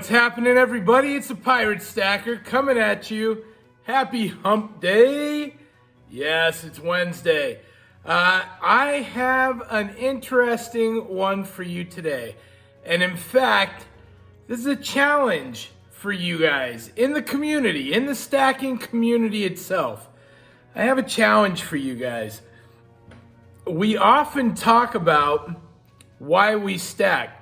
What's happening, everybody? It's a Pirate Stacker coming at you. Happy Hump Day. Yes, it's Wednesday. I have an interesting one for you today. And in fact, this is a challenge for you guys in the community, in the stacking community itself. I have a challenge for you guys. We often talk about why we stack.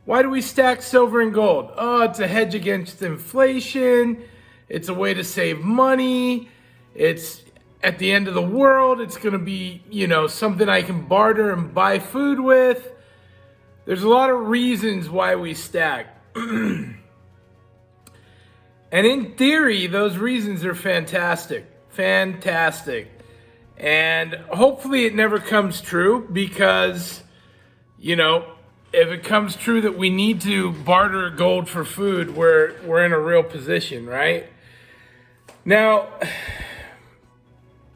Why do we stack silver and gold? Oh, it's a hedge against inflation. It's a way to save money. It's at the end of the world. It's going to be, something I can barter and buy food with. There's a lot of reasons why we stack. And in theory, those reasons are fantastic. Fantastic. And hopefully it never comes true because, if it comes true that we need to barter gold for food, we're in a real position, right? Now,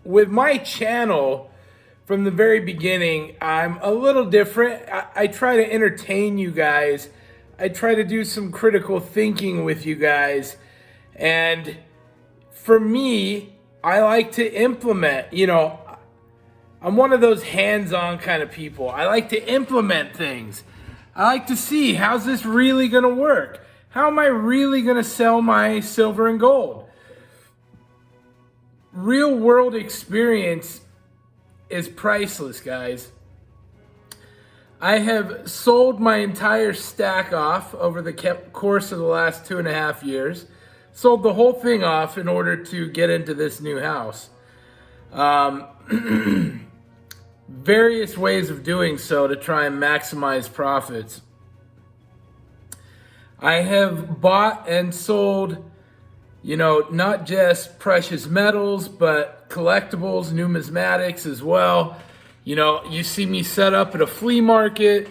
with my channel, from the very beginning, I'm a little different. I try to entertain you guys. I try to do some critical thinking with you guys. And for me, I like to implement, I'm one of those hands-on kind of people. I like to implement things. I like to see, how's this really going to work? How am I really going to sell my silver and gold? Real world experience is priceless, guys. I have sold my entire stack off over the course of the last 2.5 years. Sold the whole thing off in order to get into this new house. Various ways of doing so to try and maximize profits. I have bought and sold, not just precious metals, but collectibles, numismatics as well. You see me set up at a flea market.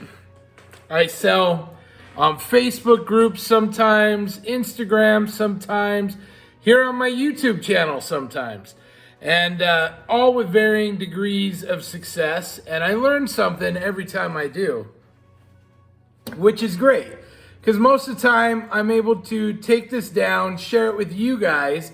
I sell on Facebook groups sometimes, Instagram sometimes, here on my YouTube channel sometimes. And all with varying degrees of success. And I learn something every time I do, which is great. Because most of the time, I'm able to take this down, share it with you guys,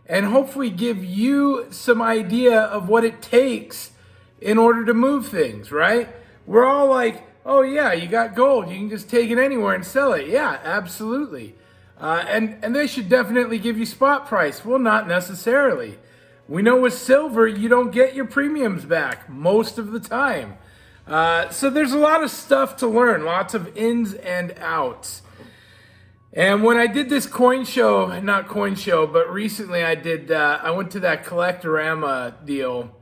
and hopefully give you some idea of what it takes in order to move things, right? We're all like, oh yeah, you got gold. You can just take it anywhere and sell it. Yeah, absolutely. And they should definitely give you spot price. Well, not necessarily. We know with silver, you don't get your premiums back most of the time. So there's a lot of stuff to learn, lots of ins and outs. And when I did this but recently I went to that Collectorama deal,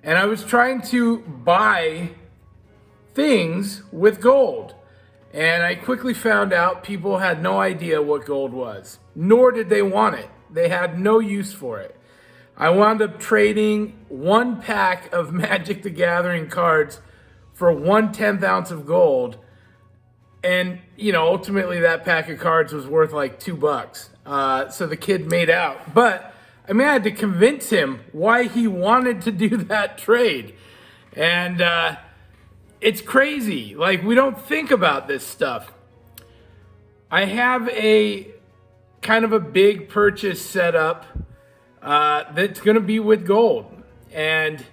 and I was trying to buy things with gold. And I quickly found out people had no idea what gold was, nor did they want it. They had no use for it. I wound up trading 1 pack of Magic the Gathering cards for 1/10 ounce of gold. And, ultimately that pack of cards was worth like $2. So the kid made out. But, I had to convince him why he wanted to do that trade. And it's crazy. Like, we don't think about this stuff. I have a kind of a big purchase set up that's going to be with gold. And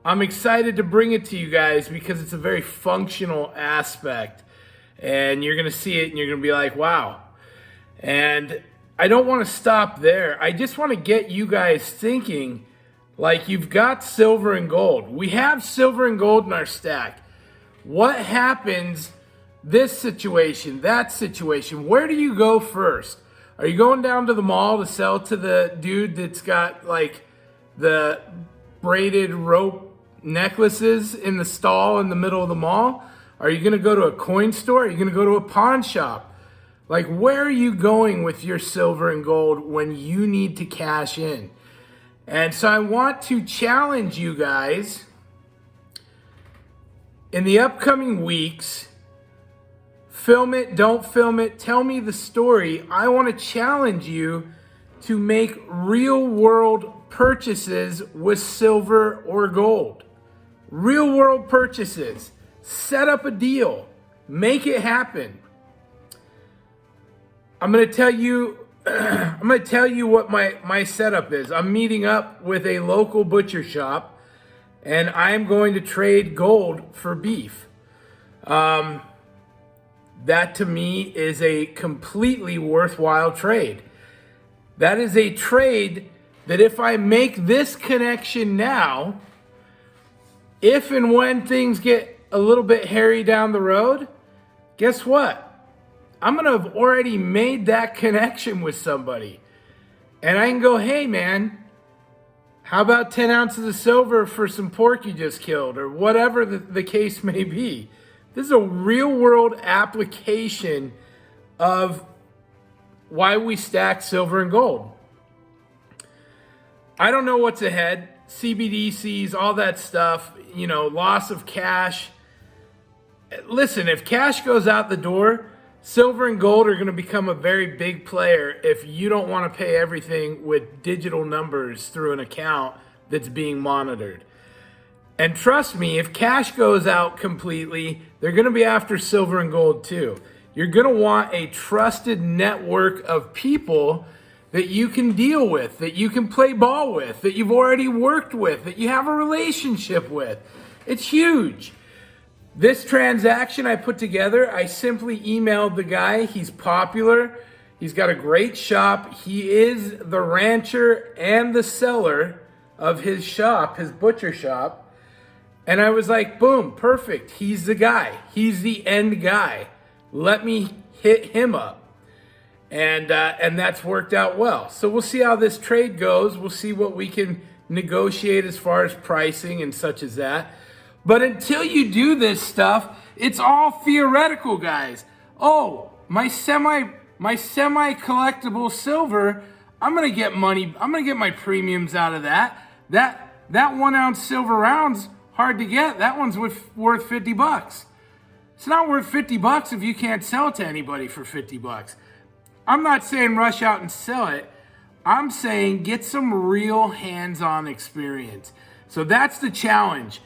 I'm excited to bring it to you guys because it's a very functional aspect. And you're going to see it and you're going to be like, wow. And I don't want to stop there. I just want to get you guys thinking, like, you've got silver and gold. We have silver and gold in our stack. What happens this situation, that situation? Where do you go first? Are you going down to the mall to sell to the dude that's got like the braided rope necklaces in the stall in the middle of the mall? Are you going to go to a coin store? Are you going to go to a pawn shop? Like, where are you going with your silver and gold when you need to cash in? And so I want to challenge you guys in the upcoming weeks. Film it, don't film it, tell me the story. I want to challenge you to make real world purchases with silver or gold. Real world purchases. Set up a deal. Make it happen. I'm gonna tell you I'm gonna tell you what my setup is. I'm meeting up with a local butcher shop, and I'm going to trade gold for beef. That to me is a completely worthwhile trade. That is a trade that if I make this connection now, if and when things get a little bit hairy down the road, guess what? I'm gonna have already made that connection with somebody. And I can go, hey man, how about 10 ounces of silver for some pork you just killed, or whatever the case may be. This is a real world application of why we stack silver and gold. I don't know what's ahead. CBDCs, all that stuff, loss of cash. Listen, if cash goes out the door, silver and gold are going to become a very big player if you don't want to pay everything with digital numbers through an account that's being monitored. And trust me, if cash goes out completely, they're going to be after silver and gold too. You're going to want a trusted network of people that you can deal with, that you can play ball with, that you've already worked with, that you have a relationship with. It's huge. This transaction I put together, I simply emailed the guy. He's popular. He's got a great shop. He is the rancher and the seller of his shop, his butcher shop. And I was like, boom, perfect. He's the guy. He's the end guy. Let me hit him up. And that's worked out well. So we'll see how this trade goes. We'll see what we can negotiate as far as pricing and such as that. But until you do this stuff, it's all theoretical, guys. Oh, my semi collectible silver, I'm gonna get money. I'm gonna get my premiums out of that. That 1 ounce silver round's hard to get. That one's worth $50. It's not worth $50 if you can't sell it to anybody for $50. I'm not saying rush out and sell it. I'm saying get some real hands-on experience. So that's the challenge.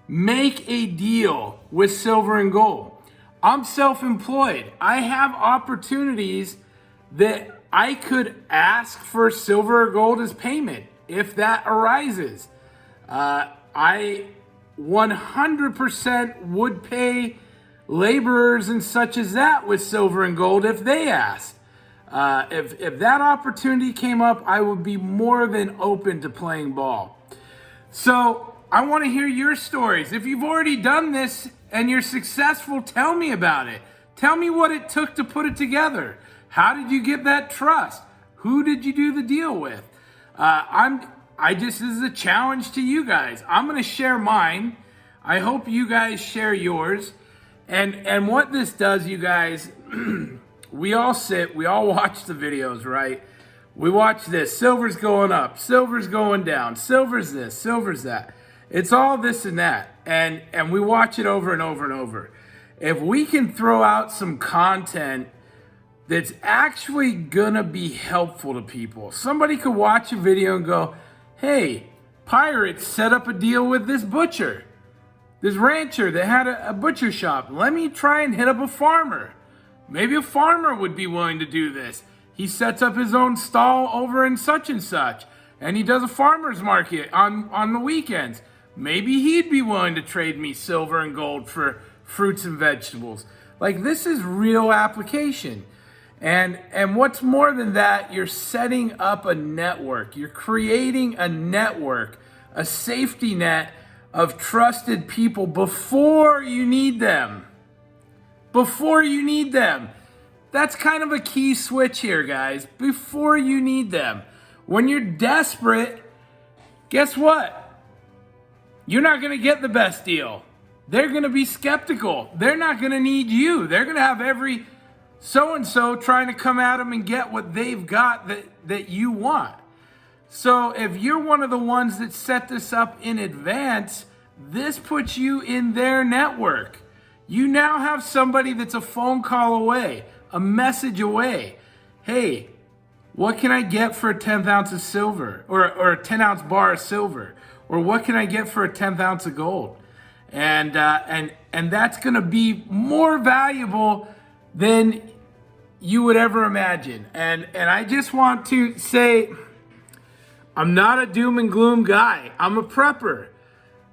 Make a deal with silver and gold. I'm self-employed. I have opportunities that I could ask for silver or gold as payment if that arises. I 100% would pay laborers and such as that with silver and gold if they ask. If that opportunity came up, I would be more than open to playing ball. So I want to hear your stories. If you've already done this and you're successful, tell me about it. Tell me what it took to put it together. How did you get that trust? Who did you do the deal with? This is a challenge to you guys. I'm going to share mine. I hope you guys share yours. And what this does, you guys, we all watch the videos, right? We watch this. Silver's going up. Silver's going down. Silver's this. Silver's that. It's all this and that. And we watch it over and over and over. If we can throw out some content that's actually gonna be helpful to people. Somebody could watch a video and go, hey, Pirates set up a deal with this butcher, this rancher that had a butcher shop. Let me try and hit up a farmer. Maybe a farmer would be willing to do this. He sets up his own stall over in such and such, and he does a farmer's market on the weekends. Maybe he'd be willing to trade me silver and gold for fruits and vegetables. Like, this is real application. And what's more than that, you're setting up a network. You're creating a network, a safety net of trusted people before you need them. Before you need them. That's kind of a key switch here, guys. Before you need them. When you're desperate, guess what? You're not going to get the best deal. They're going to be skeptical. They're not going to need you. They're going to have every so-and-so trying to come at them and get what they've got that you want. So if you're one of the ones that set this up in advance, this puts you in their network. You now have somebody that's a phone call away, a message away. Hey, what can I get for a 10th ounce of silver or a 10 ounce bar of silver? Or what can I get for a 10th ounce of gold? And that's going to be more valuable than you would ever imagine. And I just want to say, I'm not a doom and gloom guy. I'm a prepper.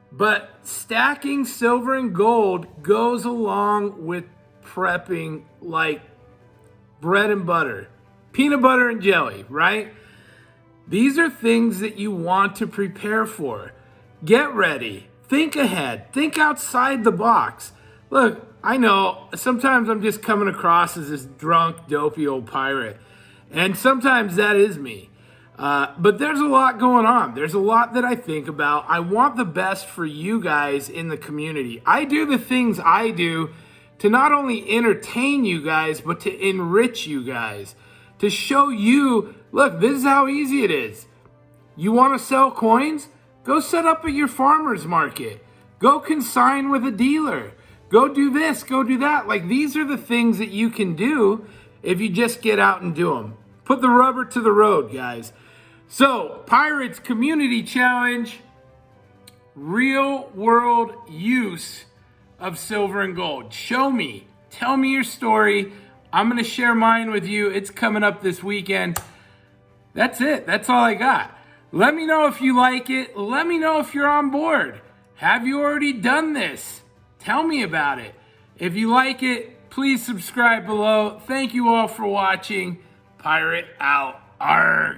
But stacking silver and gold goes along with prepping like bread and butter, peanut butter and jelly, right? These are things that you want to prepare for. Get ready. Think ahead. Think outside the box. Look, I know sometimes I'm just coming across as this drunk, dopey old pirate. And sometimes that is me. But there's a lot going on. There's a lot that I think about. I want the best for you guys in the community. I do the things I do to not only entertain you guys, but to enrich you guys. To show you, look, this is how easy it is. You want to sell coins? Go set up at your farmer's market. Go consign with a dealer. Go do this, go do that. Like, these are the things that you can do if you just get out and do them. Put the rubber to the road, guys. So, Pirates Community Challenge, real world use of silver and gold. Show me. Tell me your story. I'm going to share mine with you. It's coming up this weekend. That's it. That's all I got. Let me know if you like it. Let me know if you're on board. Have you already done this? Tell me about it. If you like it, please subscribe below. Thank you all for watching. Pirate out. Arg.